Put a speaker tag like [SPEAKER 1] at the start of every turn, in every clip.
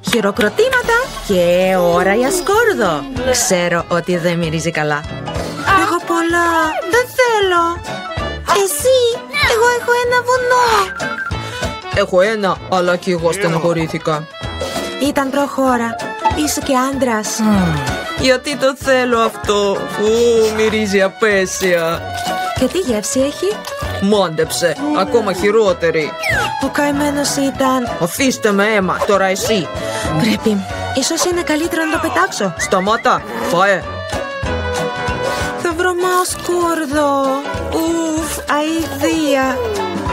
[SPEAKER 1] Χειροκροτήματα και ώρα για σκόρδο. Ξέρω ότι δεν μυρίζει καλά. Έχω πολλά. Δεν θέλω. Εσύ, εγώ έχω ένα βουνό.
[SPEAKER 2] Έχω ένα, αλλά κι εγώ στενοχωρήθηκα.
[SPEAKER 1] Ήταν προχώρα. Είσαι και άντρας.
[SPEAKER 2] Γιατί το θέλω αυτό? Μυρίζει απέσια.
[SPEAKER 1] Και τι γεύση έχει?
[SPEAKER 2] Μόντεψε, ακόμα χειρότερη.
[SPEAKER 1] Ο καημένος ήταν.
[SPEAKER 2] Αφήστε με, Έμα, τώρα εσύ.
[SPEAKER 1] Πρέπει. Ίσως είναι καλύτερο να το πετάξω.
[SPEAKER 2] Σταμάτα, φάε.
[SPEAKER 1] Θα βρωμάω σκόρδο. Ουφ, αηδία.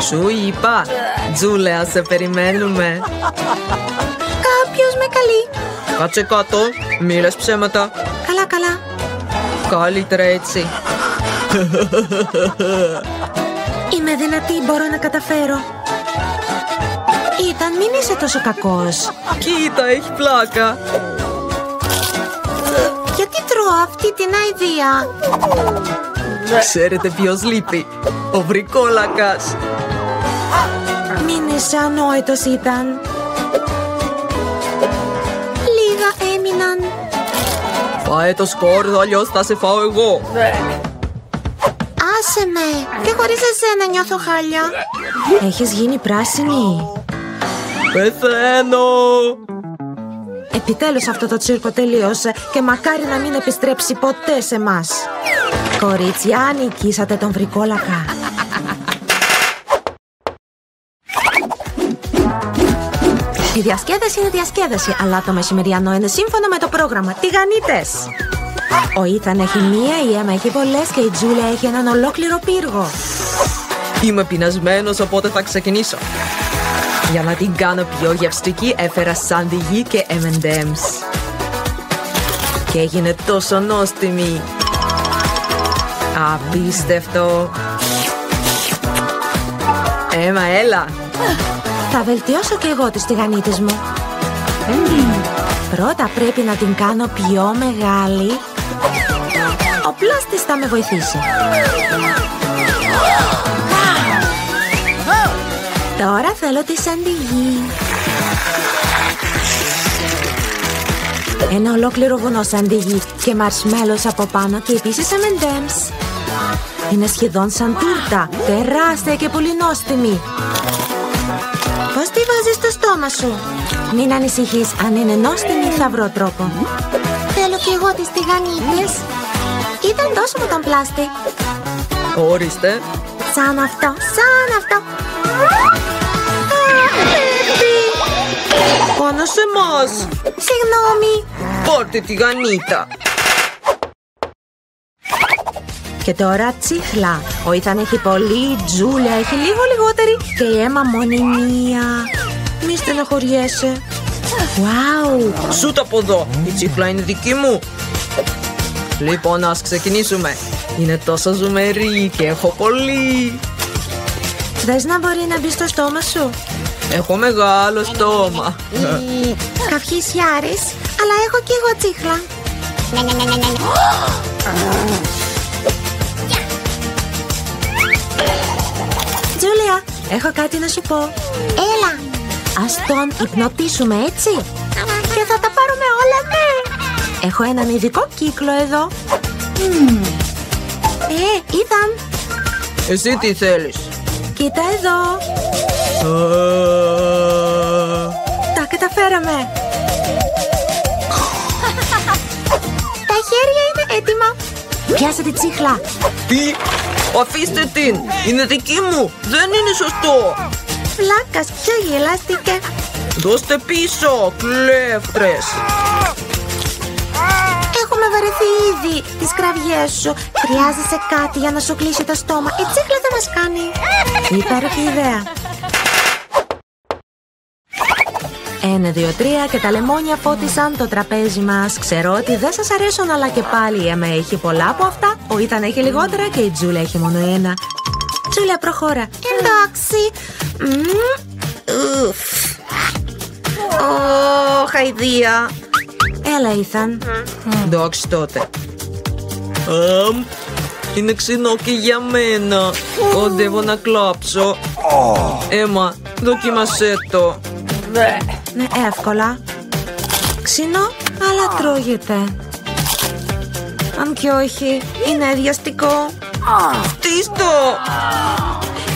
[SPEAKER 2] Σου είπα, Τζούλεα, σε περιμένουμε.
[SPEAKER 1] Κάποιος με καλεί.
[SPEAKER 2] Κάτσε κάτω, μη λες ψέματα.
[SPEAKER 1] Καλά, καλά.
[SPEAKER 2] Καλύτερα έτσι.
[SPEAKER 1] Είμαι δυνατή, μπορώ να καταφέρω. Ήταν, μην είσαι τόσο κακός.
[SPEAKER 2] Κοίτα, έχει πλάκα.
[SPEAKER 1] Γιατί τρώω αυτή την αηδία?
[SPEAKER 2] Ξέρετε ποιος λείπει? Ο βρικόλακας.
[SPEAKER 1] Μην είσαι ανόητος, ήταν. Λίγα έμειναν.
[SPEAKER 2] Φάε το σκόρδο, αλλιώς θα σε φάω εγώ.
[SPEAKER 1] Άσε με. Και χωρίς εσένα νιώθω χάλια. Έχεις γίνει πράσινη.
[SPEAKER 2] Πεθαίνω.
[SPEAKER 1] Επιτέλους αυτό το τσίρκο τελείωσε και μακάρι να μην επιστρέψει ποτέ σε μας. Κορίτσια, νικήσατε τον βρικόλακα. Η διασκέδαση είναι διασκέδαση, αλλά το μεσημεριανό είναι σύμφωνο με το πρόγραμμα. Τηγανίτες! Ο Ήθαν έχει μία, η Έμα έχει πολλές και η Τζούλια έχει έναν ολόκληρο πύργο.
[SPEAKER 2] Είμαι πεινασμένος, οπότε θα ξεκινήσω. Για να την κάνω πιο γευστική έφερα σαντιγί και M&M's. Και έγινε τόσο νόστιμη. Απίστευτο. Έμα, έλα.
[SPEAKER 1] Θα βελτιώσω και εγώ τις τηγανίτες μου. Πρώτα πρέπει να την κάνω πιο μεγάλη. Ο πλάστης θα με βοηθήσει. Τώρα θέλω τη σαντιγί. Ένα ολόκληρο βουνό σαντιγί και μαρσμέλος από πάνω και επίσης M&M's. Είναι σχεδόν σαν τούρτα, τεράστια και πολύ νόστιμη. Πώς τη βάζεις στο στόμα σου? Μην ανησυχείς, αν είναι νόστιμη θα βρω τρόπο. Θέλω κι εγώ τις τηγανίτες. Ήταν τόσο μου τον πλάστη.
[SPEAKER 2] Ορίστε.
[SPEAKER 1] Σαν αυτό, σαν αυτό.
[SPEAKER 2] Πάνω σε μας.
[SPEAKER 1] Συγγνώμη.
[SPEAKER 2] Πάρτε τη γανίτα.
[SPEAKER 1] Και τώρα τσίχλα. Ο Ήθαν έχει πολύ, η Τζούλια έχει λίγο λιγότερη και η Έμα μόνη μία. Μη στεναχωριέσαι. Wow.
[SPEAKER 2] Σούτ από εδώ. Η τσίχλα είναι δική μου. Λοιπόν, ας ξεκινήσουμε. Είναι τόσο ζουμερή και έχω πολύ.
[SPEAKER 1] Δες να μπορεί να μπει στο στόμα σου.
[SPEAKER 2] Έχω μεγάλο στόμα.
[SPEAKER 1] Καυχησιάρης, αλλά έχω κι εγώ τσίχλα. Τζούλια, έχω κάτι να σου πω. Έλα. Ας τον υπνοτίσουμε, έτσι. Και θα τα πάρουμε όλα, ναι. Έχω έναν ειδικό κύκλο εδώ. Ήθαν.
[SPEAKER 2] Εσύ τι θέλεις?
[SPEAKER 1] Κοίτα εδώ. Τα καταφέραμε. Τα χέρια είναι έτοιμα. Πιάσε τη τσίχλα.
[SPEAKER 2] Τι? Αφήστε την. Είναι δική μου. Δεν είναι σωστό.
[SPEAKER 1] Πλάκας, ποιο γελάστηκε.
[SPEAKER 2] Δώστε πίσω, κλέφτρες.
[SPEAKER 1] Έχουμε βαρεθεί ήδη τις κραυγές σου. Χρειάζεσαι κάτι για να σου κλείσει το στόμα. Η τσίχλα δεν μας κάνει. Υπέροχη ιδέα. 1, 2, 3 και τα λεμόνια φώτισαν το τραπέζι μας. Ξέρω ότι δεν σας αρέσουν, αλλά και πάλι η Έμα έχει πολλά από αυτά. Ο Ήθαν έχει λιγότερα και η Τζούλια έχει μόνο ένα. Τζούλια, προχώρα. Εντάξει. Χαϊδία. Έλα, Ήθαν.
[SPEAKER 2] Εντάξει τότε. Είναι ξινό και για μένα. Κοντεύω να κλάψω. Έμα, δοκίμασέ το.
[SPEAKER 1] Ναι, εύκολα. Ξινό, αλλά τρώγεται. Αν και όχι, είναι αδιαστικό.
[SPEAKER 2] Φτύστο!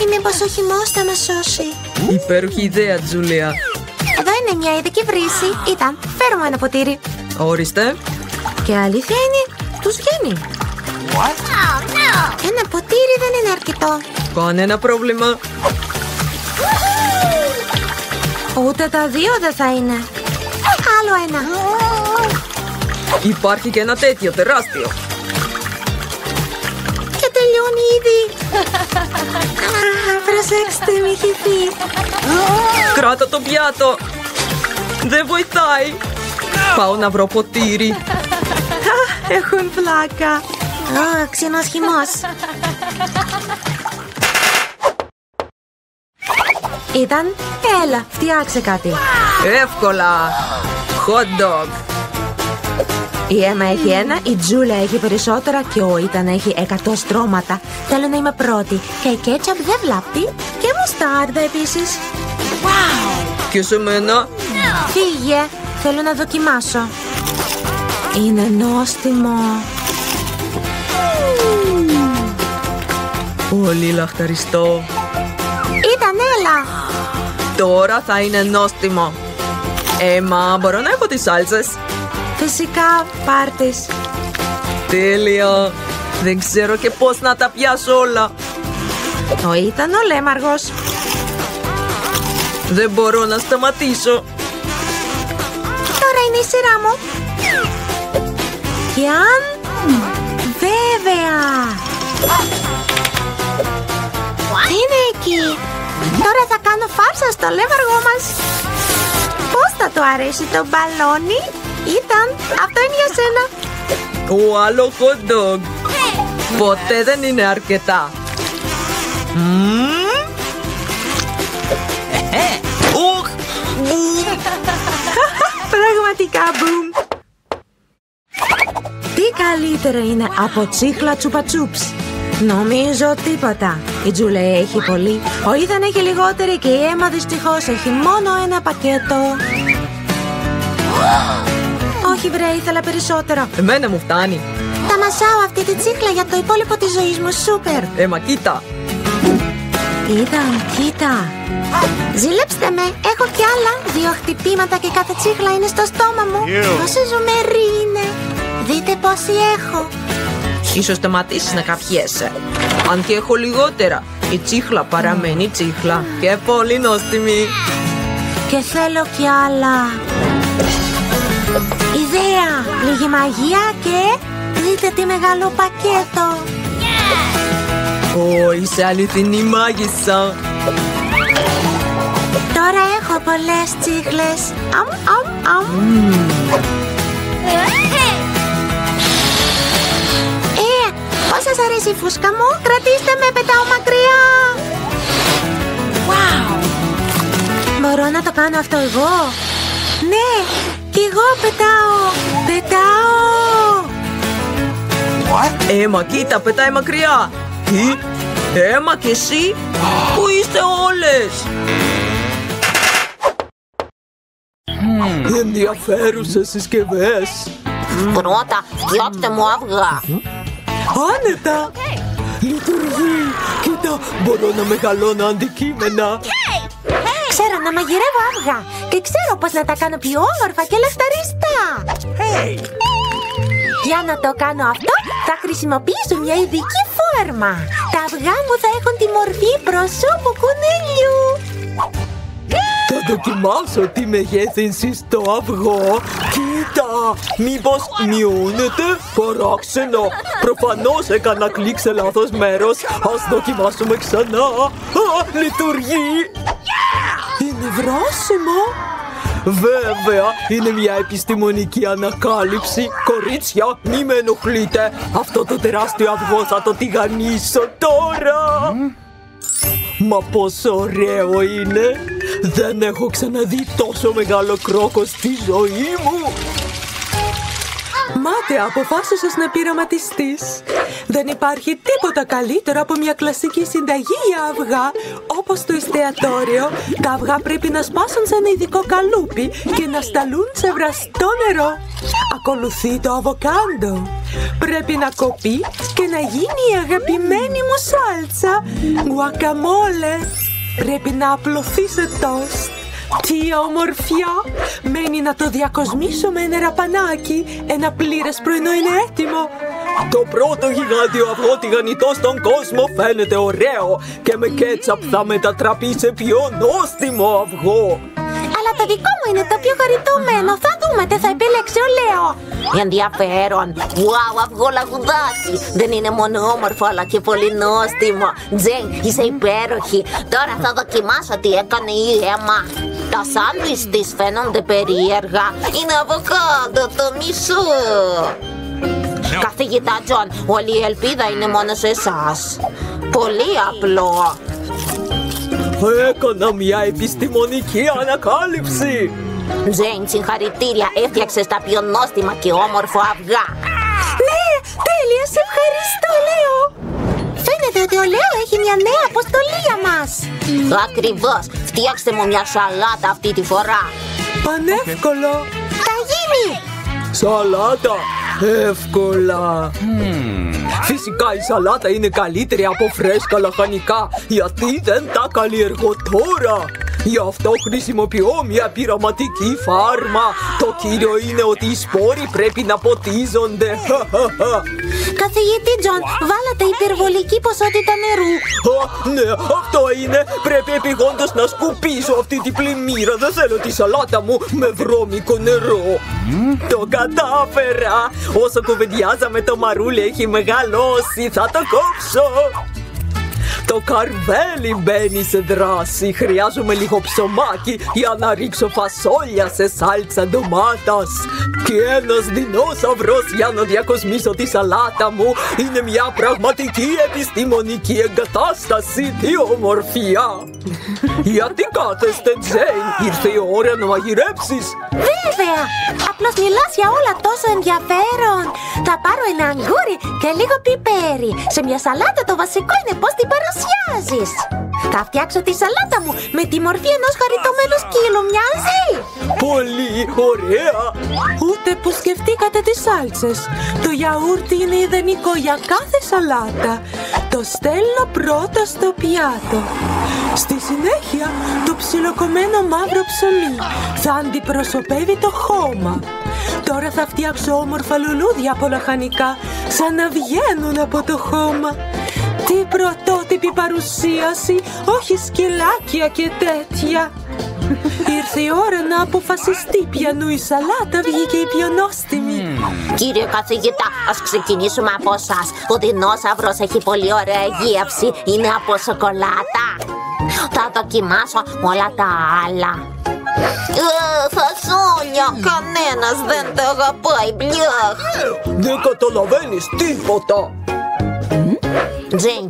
[SPEAKER 1] Ή μήπως ο χυμός θα μας σώσει.
[SPEAKER 2] Υπέροχη ιδέα, Τζούλια.
[SPEAKER 1] Εδώ είναι μια ειδική βρύση. Ήταν, φέρω μου ένα ποτήρι.
[SPEAKER 2] Ορίστε.
[SPEAKER 1] Και αλήθεια είναι, τους βγαίνει. Ένα ποτήρι δεν είναι αρκετό.
[SPEAKER 2] Κανένα πρόβλημα.
[SPEAKER 1] Ούτε τα δύο δεν θα είναι. Άλλο ένα.
[SPEAKER 2] Υπάρχει και ένα τέτοιο τεράστιο.
[SPEAKER 1] Και τελειώνει ήδη. Προσέξτε, μη χυθεί.
[SPEAKER 2] Κράτα το πιάτο. Δεν βοηθάει. Πάω να βρω ποτήρι.
[SPEAKER 1] Έχουν πλάκα. Ξινός χυμός. Ήταν, έλα, φτιάξε κάτι.
[SPEAKER 2] Εύκολα. Hot dog.
[SPEAKER 1] Η Έμα έχει ένα, η Τζούλια έχει περισσότερα και ο Ίταν έχει 100 στρώματα. Θέλω να είμαι πρώτη. Και η κέτσαπ δεν βλάπτει. Και μουστάρδα επίσης.
[SPEAKER 2] Και σε μένα.
[SPEAKER 1] Φύγε, θέλω να δοκιμάσω. Είναι νόστιμο.
[SPEAKER 2] Πολύ λαχταριστό.
[SPEAKER 1] Ήταν, έλα.
[SPEAKER 2] Τώρα θα είναι νόστιμο. Έμα, μπορώ να έχω τις σάλτσες?
[SPEAKER 1] Φυσικά, πάρτης.
[SPEAKER 2] Τέλεια. Δεν ξέρω και πώς να τα πιάσω όλα.
[SPEAKER 1] Ο Ίταν ο λέμαργος.
[SPEAKER 2] Δεν μπορώ να σταματήσω.
[SPEAKER 1] Τώρα είναι η σειρά μου. Και αν... Βέβαια. Τι είναι εκεί? Τώρα θα κάνω φάρσα στο λέμαργό μας. Πώς θα του αρέσει το μπαλόνι? Ίταν, αυτό είναι για σένα.
[SPEAKER 2] Ο άλλο hot dog. Ποτέ δεν είναι αρκετά. Ουχ!
[SPEAKER 1] Πραγματικά μπουμ. Τι καλύτερο είναι από τσίχλα τσουπατσούψ? Νομίζω τίποτα. Η Τζούλια έχει πολύ. Ο Ίταν έχει λιγότερη και η Έμα δυστυχώς έχει μόνο ένα πακέτο. Όχι βρε, ήθελα περισσότερο.
[SPEAKER 2] Εμένα μου φτάνει.
[SPEAKER 1] Θα μασάω αυτή τη τσίχλα για το υπόλοιπο της ζωής μου. Σούπερ.
[SPEAKER 2] Έμα, κοίτα.
[SPEAKER 1] Ίταν, κοίτα. Ζηλέψτε με, έχω κι άλλα. 2 χτυπήματα και κάθε τσίχλα είναι στο στόμα μου. Πόσο ζουμερή είναι. Δείτε πόση έχω.
[SPEAKER 2] Ίσως σταματήσεις να καπιέσαι. Αν και έχω λιγότερα. Η τσίχλα παραμένει τσίχλα. Και πολύ νόστιμη.
[SPEAKER 1] Και θέλω κι άλλα. Ιδέα. Λίγη μαγεία και... Δείτε τι μεγάλο πακέτο.
[SPEAKER 2] Ω, είσαι αληθινή μάγισσα.
[SPEAKER 1] Τώρα έχω πολλές τσίχλες. Πώς σας αρέσει η φούσκα μου? Κρατήστε με, πετάω μακριά. Μπορώ να το κάνω αυτό εγώ? Ναι, κι εγώ πετάω.
[SPEAKER 2] Έμα, κοίτα, πετάει μακριά. Τι? Έμα, και εσύ? Πού είστε όλες? Ενδιαφέρουσες συσκευές.
[SPEAKER 1] Πρώτα, φτιάξτε μου αυγά.
[SPEAKER 2] Άνετα. Λειτουργεί. Κοίτα, μπορώ να μεγαλώνω αντικείμενα.
[SPEAKER 1] Ξέρω να μαγειρεύω αυγά και ξέρω πώς να τα κάνω πιο όμορφα και λαχταριστά. Για να το κάνω αυτό, θα χρησιμοποιήσω μια ειδική φόρμα. Τα αυγά μου θα έχουν τη μορφή προσώπου κουνελιού.
[SPEAKER 2] Θα δοκιμάσω τη μεγέθυνση στο αυγό. Κοίτα, μήπως μειώνεται? Παράξενο. Προφανώς έκανα κλικ σε λάθος μέρος. Ας δοκιμάσουμε ξανά. Λειτουργεί. Είναι βράσιμο. Βέβαια, είναι μια επιστημονική ανακάλυψη. Κορίτσια, μη με ενοχλείτε. Αυτό το τεράστιο αυγό θα το τηγανίσω τώρα. Μα πόσο ωραίο είναι. Δεν έχω ξαναδεί τόσο μεγάλο κρόκο στη ζωή μου.
[SPEAKER 3] Μάταια, αποφάσισες να πειραματιστείς. Δεν υπάρχει τίποτα καλύτερο από μια κλασική συνταγή για αυγά. Όπως στο εστιατόριο, τα αυγά πρέπει να σπάσουν σε ένα ειδικό καλούπι και να σταλούν σε βραστό νερό. Ακολουθεί το αβοκάντο. Πρέπει να κοπεί και να γίνει η αγαπημένη μου σάλτσα, γκουακαμόλε. Πρέπει να απλωθεί σε τόστ. Τι ομορφιά! Μένει να το διακοσμήσω με ένα ραπανάκι. Ένα πλήρες πρωινό είναι έτοιμο.
[SPEAKER 4] Το πρώτο γιγάντιο αυγό τηγανιτό στον κόσμο φαίνεται ωραίο και με κέτσαπ θα μετατραπεί σε πιο νόστιμο αυγό.
[SPEAKER 1] Αλλά το δικό μου είναι το πιο χαριτωμένο. Θα δούμε τι θα επιλέξει ο Λέο. Ενδιαφέρον. Wow, αυγό λαγουδάκι. Δεν είναι μόνο όμορφο αλλά και πολύ νόστιμο. Τζέιν, είσαι υπέροχη. Τώρα θα δοκιμάσω τι έκανε η Έμα. Τα σάντουιτς της φαίνονται περίεργα. Είναι αβοκάντο το μισό. Καθηγητά Τζον, όλη η ελπίδα είναι μόνο σε εσάς. Πολύ απλό.
[SPEAKER 4] Έκανα μια επιστημονική ανακάλυψη.
[SPEAKER 1] Τζέιν, συγχαρητήρια. Έφτιαξες τα πιο νόστιμα και όμορφο αυγά. Ναι, τέλεια, σε ευχαριστώ, Λέο. Φαίνεται ότι ο Λέο έχει μια νέα αποστολή για μας. Ακριβώς. Φτιάξτε μου μια σαλάτα αυτή τη φορά.
[SPEAKER 3] Πανεύκολο.
[SPEAKER 1] Θα γίνει.
[SPEAKER 4] Σαλάτα, εύκολα. Φυσικά η σαλάτα είναι καλύτερη από φρέσκα λαχανικά, γιατί δεν τα καλλιεργώ τώρα. Γι' αυτό χρησιμοποιώ μια πειραματική φάρμα. Το κύριο είναι ότι οι σπόροι πρέπει να ποτίζονται.
[SPEAKER 1] Καθηγητή Τζον, βάλατε υπερβολική ποσότητα νερού.
[SPEAKER 4] Ναι, αυτό είναι. Πρέπει επειγόντως να σκουπίσω αυτή την πλημμύρα. Δεν θέλω τη σαλάτα μου με βρώμικο νερό. Το κατάφερα. Όσο κουβεντιάζαμε το μαρούλι έχει μεγαλώσει. Θα το κόψω. Το καρβέλι μπαίνει σε δράση. Χρειάζομαι λίγο ψωμάκι για να ρίξω φασόλια σε σάλτσα ντομάτας. Και ένας δεινόσαυρος για να διακοσμήσω τη σαλάτα μου. Είναι μια πραγματική επιστημονική εγκατάσταση. Τι ομορφιά! Γιατί κάθεστε, Τζέιν? Ήρθε η ώρα να μαγειρέψεις.
[SPEAKER 1] Βέβαια! Απλώς μιλάς για όλα τόσο ενδιαφέρον. Θα πάρω ένα αγγούρι και λίγο πιπέρι. Σε μια σαλάτα το βασικό είναι πώς την παρουσιάζεις. Θα φτιάξω τη σαλάτα μου με τη μορφή ενός χαριτωμένου σκύλου. Μοιάζει!
[SPEAKER 4] Πολύ ωραία!
[SPEAKER 3] Ούτε που σκεφτήκατε τις σάλτσες. Το γιαούρτι είναι ιδανικό για κάθε σαλάτα. Το στέλνω πρώτα στο πιάτο. Στη συνέχεια το ψιλοκομμένο μαύρο ψωμί θα αντιπροσωπεύει το χώμα. Τώρα θα φτιάξω όμορφα λουλούδια από λαχανικά σαν να βγαίνουν από το χώμα. Τι πρωτότυπη παρουσίαση, όχι σκυλάκια και τέτοια. Ήρθε η ώρα να αποφασιστεί ποιανού η σαλάτα βγήκε η πιο νόστιμη.
[SPEAKER 1] Κύριε καθηγητά, ας ξεκινήσουμε από εσάς. Ο δεινόσαυρος έχει πολύ ωραία γεύση. Είναι από σοκολάτα. Θα δοκιμάσω όλα τα άλλα. Φασόλια, κανένας δεν τα αγαπάει. Μπλιάχ.
[SPEAKER 4] Δεν καταλαβαίνεις τίποτα.
[SPEAKER 1] Τζέιν,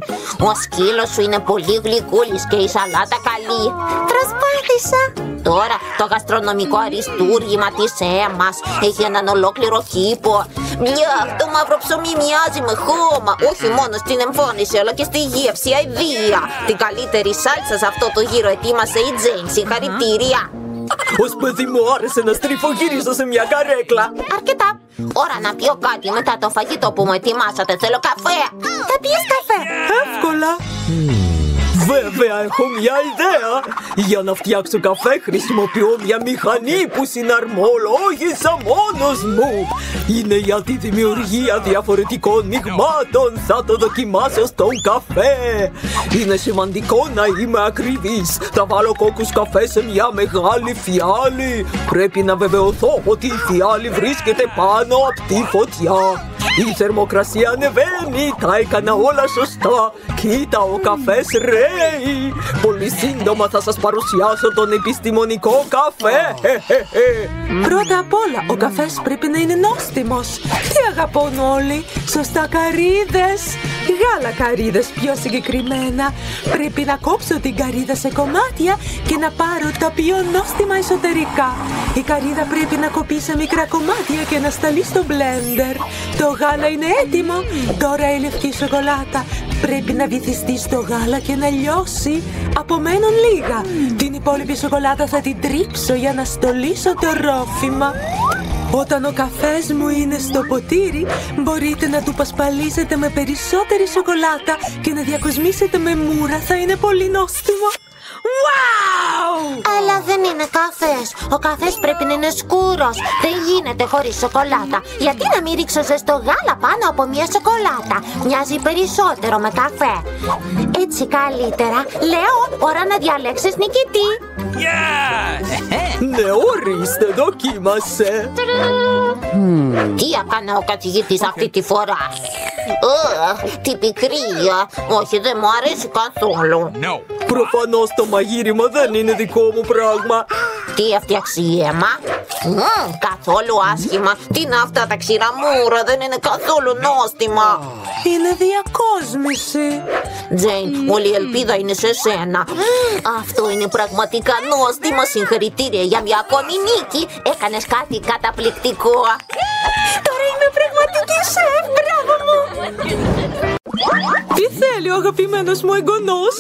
[SPEAKER 1] ο σκύλος σου είναι πολύ γλυκούλης και η σαλάτα καλή. Προσπάθησα. Τώρα το γαστρονομικό αριστούργημα της Έμας έχει έναν ολόκληρο κήπο. Μπλιάχ, το μαύρο ψωμί μοιάζει με χώμα. Όχι μόνο στην εμφώνηση αλλά και στη γεύση, αηδία. Την καλύτερη σάλτσα σε αυτό το γύρο ετοίμασε η Τζέιν. Συγχαρητήρια.
[SPEAKER 4] Ως παιδί μου άρεσε να στριφογυρίσω σε μια καρέκλα.
[SPEAKER 1] Αρκετά. Ώρα να πιω κάτι μετά το φαγητό που μου ετοιμάσατε. Θέλω καφέ. Θα πιεις καφέ?
[SPEAKER 3] Εύκολα.
[SPEAKER 4] Βέβαια έχω μια ιδέα. Για να φτιάξω καφέ χρησιμοποιώ μια μηχανή που συναρμολόγησα μόνος μου. Είναι για τη δημιουργία διαφορετικών μειγμάτων. Θα το δοκιμάσω στον καφέ. Είναι σημαντικό να είμαι ακριβής. Θα βάλω κόκκους καφέ σε μια μεγάλη φιάλη. Πρέπει να βεβαιωθώ ότι η φιάλη βρίσκεται πάνω από τη φωτιά. Η θερμοκρασία ανεβαίνει, τα έκανα όλα σωστά. Κοίτα, ο καφές ρέει. Πολύ σύντομα θα σας παρουσιάσω τον επιστημονικό καφέ.
[SPEAKER 3] Πρώτα απ' όλα, ο καφές πρέπει να είναι νόστιμος. Τι αγαπούν όλοι? Σωστά, καρύδες. Γάλα καρύδας πιο συγκεκριμένα. Πρέπει να κόψω την καρύδα σε κομμάτια και να πάρω τα πιο νόστιμα εσωτερικά. Η καρύδα πρέπει να κοπεί σε μικρά κομμάτια και να σταλεί στο μπλέντερ. Το γάλα είναι έτοιμο. Τώρα η λευκή σοκολάτα πρέπει να βυθιστεί στο γάλα και να λιώσει. Απομένουν λίγα. Την υπόλοιπη σοκολάτα θα την τρίψω για να στολίσω το ρόφημα. Όταν ο καφές μου είναι στο ποτήρι, μπορείτε να του πασπαλίσετε με περισσότερη σοκολάτα και να διακοσμήσετε με μούρα. Θα είναι πολύ νόστιμο.
[SPEAKER 1] Wow! Αλλά δεν είναι καφές. Ο καφές πρέπει να είναι σκούρος. Δεν γίνεται χωρίς σοκολάτα. Γιατί να μην ρίξω ζεστό γάλα πάνω από μια σοκολάτα? Μοιάζει περισσότερο με καφέ. Έτσι καλύτερα. Λέω, ώρα να διαλέξεις νικητή.
[SPEAKER 4] Ναι, ορίστε, δοκίμασε.
[SPEAKER 1] Τι έκανε ο καθηγητής αυτή τη φορά? Τι πικρία. Όχι, δεν μου αρέσει καθόλου.
[SPEAKER 4] Προφανώς το μαγείρεμα δεν είναι δικό μου πράγμα.
[SPEAKER 1] Τι έφτιαξε η αίμα? Καθόλου άσχημα. Τι είναι αυτά τα ξηραμούρα? Δεν είναι καθόλου νόστιμα.
[SPEAKER 3] Είναι διακόσμηση.
[SPEAKER 1] Τζέιν, όλη η ελπίδα είναι σε σένα. Αυτό είναι πραγματικά νόστιμα. Συγχαρητήρια για μια ακόμη νίκη. Έκανες κάτι καταπληκτικό. Τώρα είμαι πραγματική σεφ. Μπράβο μου.
[SPEAKER 3] Τι θέλει ο αγαπημένος μου εγγονός?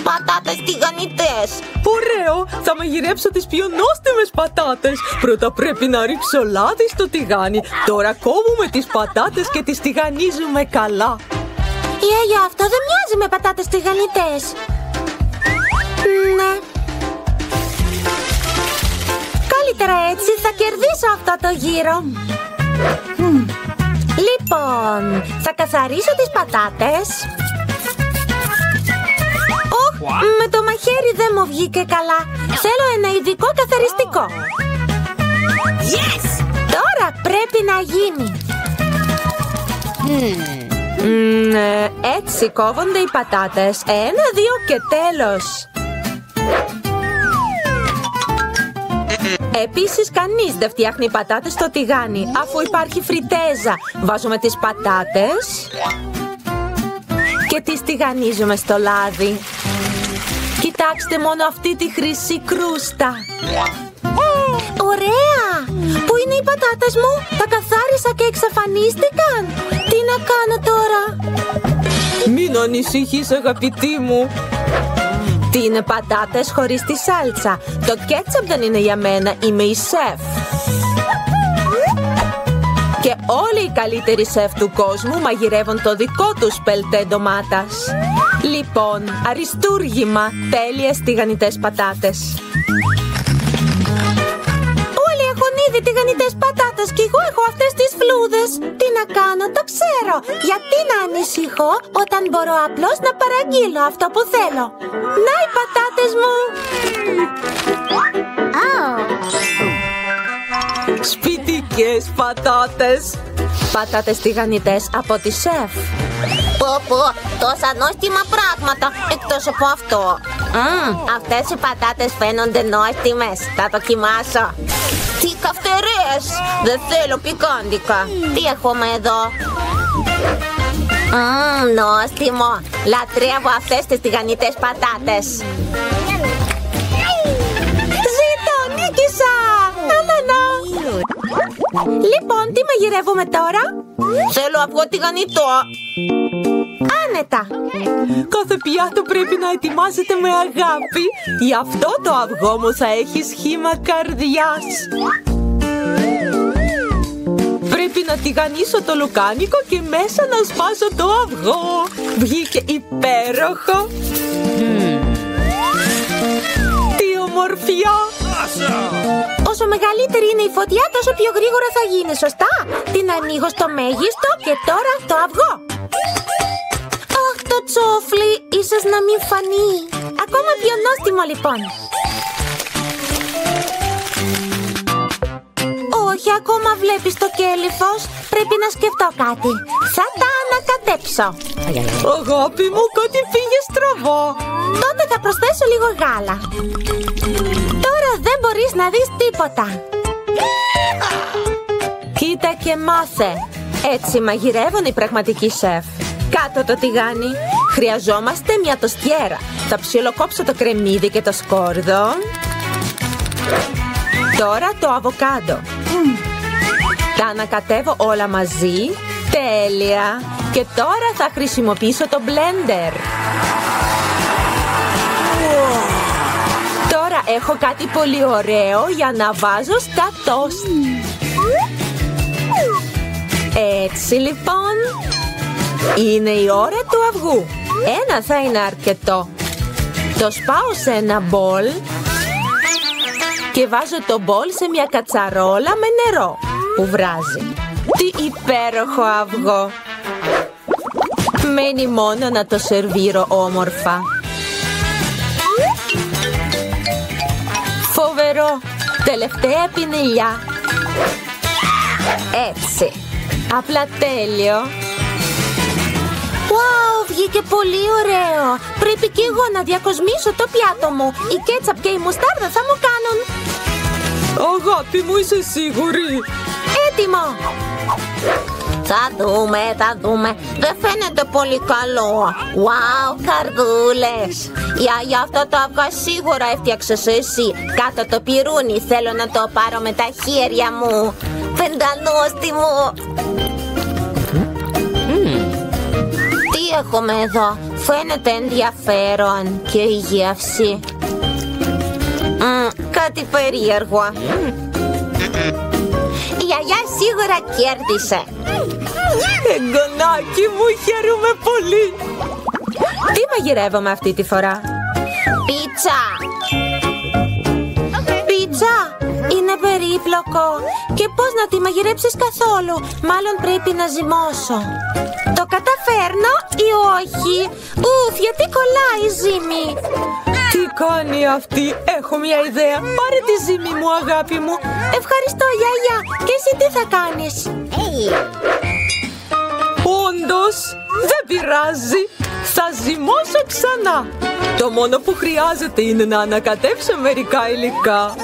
[SPEAKER 1] Πατάτες τηγανιτές.
[SPEAKER 3] Ωραίο, θα μαγειρέψω τις πιο νόστιμες πατάτες. Πρώτα πρέπει να ρίξω λάδι στο τηγάνι. Τώρα κόβουμε τις πατάτες και τις τηγανίζουμε καλά.
[SPEAKER 1] Γιαγιά, αυτό δεν μοιάζει με πατάτες τηγανιτές. Ναι. Καλύτερα έτσι, θα κερδίσω αυτό το γύρο. Λοιπόν, θα καθαρίσω τις πατάτες. Με το μαχαίρι δεν μου βγήκε καλά. Θέλω ένα ειδικό καθαριστικό. Yes! Τώρα πρέπει να γίνει.
[SPEAKER 2] Έτσι κόβονται οι πατάτες. 1, 2 και τέλος. Επίσης κανείς δεν φτιάχνει πατάτες στο τηγάνι, αφού υπάρχει φριτέζα. Βάζουμε τις πατάτες και τις τηγανίζουμε στο λάδι. Κοιτάξτε μόνο αυτή τη χρυσή κρούστα.
[SPEAKER 1] Ωραία! Πού είναι οι πατάτες μου? Τα καθάρισα και εξαφανίστηκαν. Τι να κάνω τώρα?
[SPEAKER 3] Μην ανησυχείς, αγαπητή μου.
[SPEAKER 2] Τι είναι πατάτες χωρίς τη σάλτσα? Το κέτσαπ δεν είναι για μένα, είμαι η σεφ. Και όλοι οι καλύτεροι σεφ του κόσμου μαγειρεύουν το δικό τους πελτέ ντομάτας. Λοιπόν, αριστούργημα, τέλειες τηγανιτές πατάτες.
[SPEAKER 1] Όλοι έχουν ήδη τηγανιτές πατάτες και εγώ έχω αυτές τις φλούδες. Τι να κάνω, το ξέρω. Γιατί να ανησυχώ όταν μπορώ απλώς να παραγγείλω αυτό που θέλω? Να οι πατάτες μου.
[SPEAKER 3] Σπιτικές πατάτες.
[SPEAKER 2] Πατάτες τηγανιτές από τη σεφ.
[SPEAKER 1] Πω, τόσα νόστιμα πράγματα εκτός από αυτό. Αυτές οι πατάτες φαίνονται νόστιμες. Θα δοκιμάσω. Τι καυτερές. Δεν θέλω πικάντικα. Τι έχουμε εδώ? Νόστιμο. Λατρεύω αυτές τις τηγανιτές πατάτες. Ζήτω, νίκησα. Λοιπόν, τι μαγειρεύουμε τώρα? Θέλω αυγό τηγανιτό. Άνετα.
[SPEAKER 3] Κάθε πιάτο πρέπει να ετοιμάζεται με αγάπη. Γι' αυτό το αυγό μου θα έχει σχήμα καρδιάς. Πρέπει να τηγανίσω το λουκάνικο και μέσα να σπάσω το αυγό. Βγήκε υπέροχο. Τι ομορφιά.
[SPEAKER 1] Όσο μεγαλύτερη είναι η φωτιά, τόσο πιο γρήγορα θα γίνει, σωστά? Την ανοίγω στο μέγιστο και τώρα το αυγό. Αχ, το τσόφλι, ίσως να μην φανεί. Ακόμα πιο νόστιμο λοιπόν. Όχι, ακόμα βλέπεις το κέλυφος. Πρέπει να σκεφτώ κάτι. Θα τα ανακατέψω.
[SPEAKER 3] Αγάπη μου, κάτι πήγε στραβά.
[SPEAKER 1] Τότε θα προσθέσω λίγο γάλα. Τώρα δεν μπορείς να δεις τίποτα.
[SPEAKER 2] Κοίτα και μάθε. Έτσι μαγειρεύουν οι πραγματικοί σεφ.
[SPEAKER 1] Κάτω το τηγάνι. Χρειαζόμαστε μια τοστιέρα. Θα ψιλοκόψω το κρεμμύδι και το σκόρδο. Τώρα το αβοκάντο. Τα ανακατεύω όλα μαζί. Τέλεια. Και τώρα θα χρησιμοποιήσω το μπλέντερ. Τώρα έχω κάτι πολύ ωραίο για να βάζω στα τόστ. Έτσι λοιπόν. Είναι η ώρα του αυγού. Ένα θα είναι αρκετό. Το σπάω σε ένα μπολ και βάζω το μπολ σε μια κατσαρόλα με νερό που βράζει. Τι υπέροχο αυγό! Μένει μόνο να το σερβίρω όμορφα. Φοβερό! Τελευταία πινελιά. Έτσι. Απλά τέλειο. Wow, βγήκε πολύ ωραίο. Πρέπει και εγώ να διακοσμήσω το πιάτο μου. Η κέτσαπ και η μουστάρδα θα μου κάνουν.
[SPEAKER 3] Αγάπη μου, είσαι σίγουρη?
[SPEAKER 1] Έτοιμο. Θα δούμε. Δεν φαίνεται πολύ καλό. Wow, καρδούλες. Για αυτό το αυγά σίγουρα έφτιαξες εσύ. Κάτω το πυρούνι, θέλω να το πάρω με τα χέρια μου. Πεντανόστιμο. Τι έχουμε εδώ? Φαίνεται ενδιαφέρον. Και η γεύση. Κάτι περίεργο. Η γιαγιά σίγουρα κέρδισε.
[SPEAKER 3] Εγγονάκι μου, χαίρομαι πολύ.
[SPEAKER 1] Τι μαγειρεύομαι αυτή τη φορά? Πίτσα. Πίτσα? Είναι περίπλοκο. Και πώς να τη μαγειρέψεις καθόλου? Μάλλον πρέπει να ζυμώσω. Το καταφέρνω ή όχι? Γιατί κολλάει η ζύμη.
[SPEAKER 3] Τι κάνει αυτή? Έχω μια ιδέα. Πάρε τη ζύμη μου, αγάπη μου.
[SPEAKER 1] Ευχαριστώ, γιαγιά. Και εσύ τι θα κάνεις?
[SPEAKER 3] Όντως, δεν πειράζει. Θα ζυμώσω ξανά. Το μόνο που χρειάζεται είναι να ανακατέψω μερικά υλικά.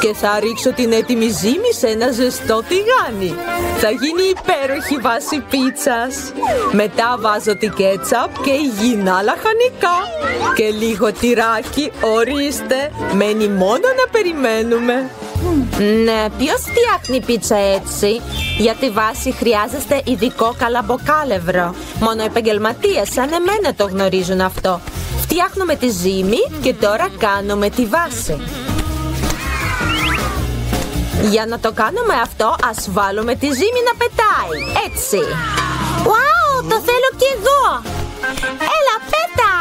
[SPEAKER 3] Και θα ρίξω την έτοιμη ζύμη σε ένα ζεστό τηγάνι. Θα γίνει υπέροχη βάση πίτσας. Μετά βάζω τη κέτσαπ και υγιεινά λαχανικά. Και λίγο τυράκι, ορίστε. Μένει μόνο να περιμένουμε.
[SPEAKER 1] Ναι, ποιος φτιάχνει πίτσα έτσι? Για τη βάση χρειάζεστε ειδικό καλαμποκάλευρο. Μόνο επαγγελματίες σαν εμένα το γνωρίζουν αυτό. Φτιάχνουμε τη ζύμη και τώρα κάνουμε τη βάση. Για να το κάνουμε αυτό, ας βάλουμε τη ζύμη να πετάει. Έτσι. Wow, το θέλω κι εγώ. Έλα, πέτα.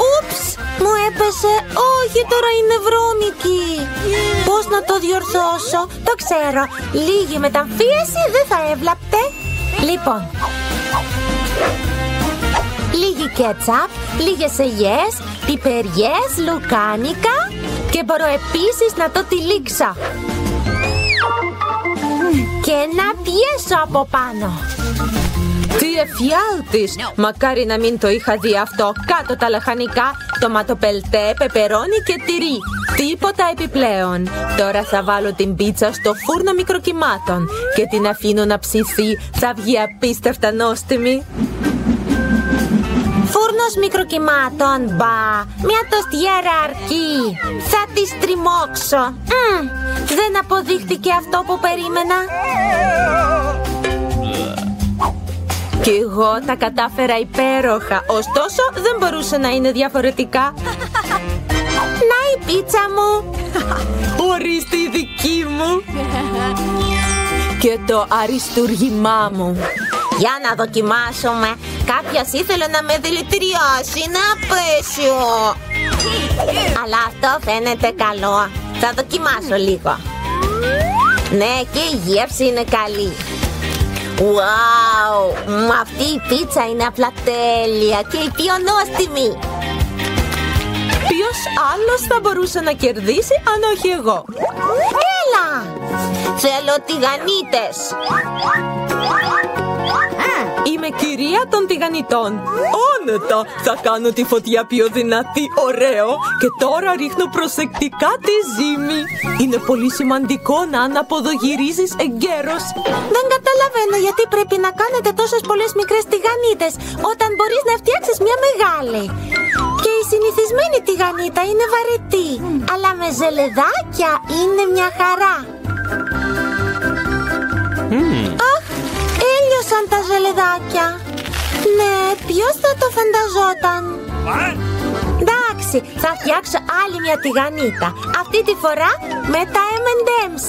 [SPEAKER 1] Ούψ, μου έπεσε. Όχι, τώρα είναι βρώμικη. Πώς να το διορθώσω? Το ξέρω. Λίγη μεταμφίεση δεν θα έβλαπτε. Λοιπόν, λίγη κέτσαπ, λίγες ελιές, πιπεριές, λουκάνικα. Και μπορώ επίσης να το τυλίξω. Και να πιέσω από πάνω.
[SPEAKER 3] Τι εφιάλτης! Μακάρι να μην το είχα δει αυτό. Κάτω τα λαχανικά, τοματοπελτέ, πεπερόνι και τυρί. Τίποτα επιπλέον. Τώρα θα βάλω την πίτσα στο φούρνο μικροκυμάτων και την αφήνω να ψηθεί. Θα βγει απίστευτα νόστιμη.
[SPEAKER 1] Φούρνος μικροκυμάτων, μπα. Μια τοστιέρα αρκεί. Θα τη στριμώξω. Δεν αποδείχτηκε αυτό που περίμενα.
[SPEAKER 3] Κι εγώ τα κατάφερα υπέροχα. Ωστόσο δεν μπορούσε να είναι διαφορετικά.
[SPEAKER 1] Να η πίτσα μου.
[SPEAKER 3] Ορίστε η δική μου. Και το αριστούργημά μου.
[SPEAKER 1] Για να δοκιμάσουμε. Κάποιος ήθελε να με δηλητηριάσει. Είναι απέσιο. Αλλά αυτό φαίνεται καλό. Θα δοκιμάσω λίγο. Ναι, και η γεύση είναι καλή. Wow, αυτή η πίτσα είναι απλά τέλεια και η πιο νόστιμη.
[SPEAKER 3] Ποιος άλλος θα μπορούσε να κερδίσει αν όχι εγώ?
[SPEAKER 1] Έλα! Θέλω τηγανίτες.
[SPEAKER 3] Είμαι κυρία των τηγανιτών.
[SPEAKER 4] Άνετα, θα κάνω τη φωτιά πιο δυνατή, ωραίο. Και τώρα ρίχνω προσεκτικά τη ζύμη. Είναι πολύ σημαντικό να αναποδογυρίζεις εγκαίρως.
[SPEAKER 1] Δεν καταλαβαίνω γιατί πρέπει να κάνετε τόσες πολλές μικρές τηγανίτες όταν μπορείς να φτιάξεις μια μεγάλη. Και η συνηθισμένη τηγανίτα είναι βαρετή, αλλά με ζελεδάκια είναι μια χαρά. Αχ, έλειωσαν τα ζελεδάκια. Ναι, ποιος θα το φανταζόταν. Εντάξει, θα φτιάξω άλλη μια τηγανίτα. Αυτή τη φορά με τα M&M's.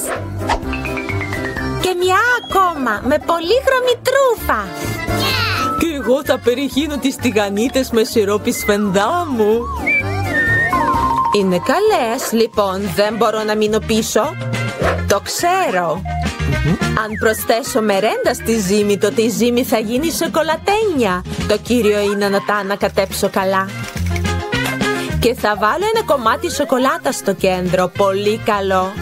[SPEAKER 1] Και μια ακόμα με πολύχρωμη τρούφα.
[SPEAKER 4] Και εγώ θα περιχύνω τις τηγανίτες με σιρόπι σφενδάμου.
[SPEAKER 2] Είναι καλές, λοιπόν, δεν μπορώ να μείνω πίσω. Το ξέρω. Αν προσθέσω μερέντα στη ζύμη, τότε η ζύμη θα γίνει σοκολατένια. Το κύριο είναι να τα ανακατέψω καλά. Και θα βάλω ένα κομμάτι σοκολάτα στο κέντρο, πολύ καλό.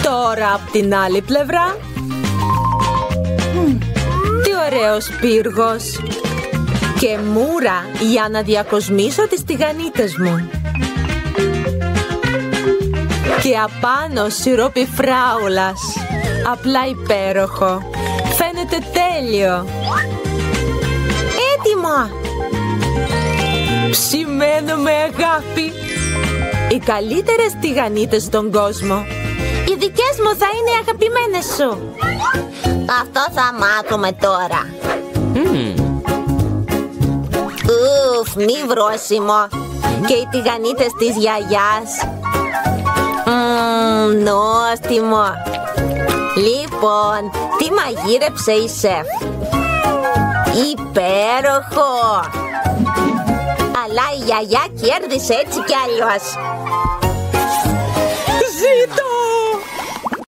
[SPEAKER 2] Τώρα από την άλλη πλευρά. Τι ωραίος πύργος. Και μούρα για να διακοσμήσω τις τηγανίτες μου. Και απάνω σιρόπι φράουλας. Απλά υπέροχο. Φαίνεται τέλειο.
[SPEAKER 1] Έτοιμο.
[SPEAKER 2] Ψημένο με αγάπη. Οι καλύτερες τηγανίτες στον κόσμο.
[SPEAKER 1] Οι δικές μου θα είναι οι αγαπημένες σου. Αυτό θα μάθουμε τώρα. Ουφ, μη βρώσιμο. Και οι τηγανίτες της γιαγιάς. Νόστιμο. Λοιπόν, τι μαγείρεψε η σεφ. Υπέροχο. Αλλά η γιαγιά κέρδισε έτσι κι αλλιώς.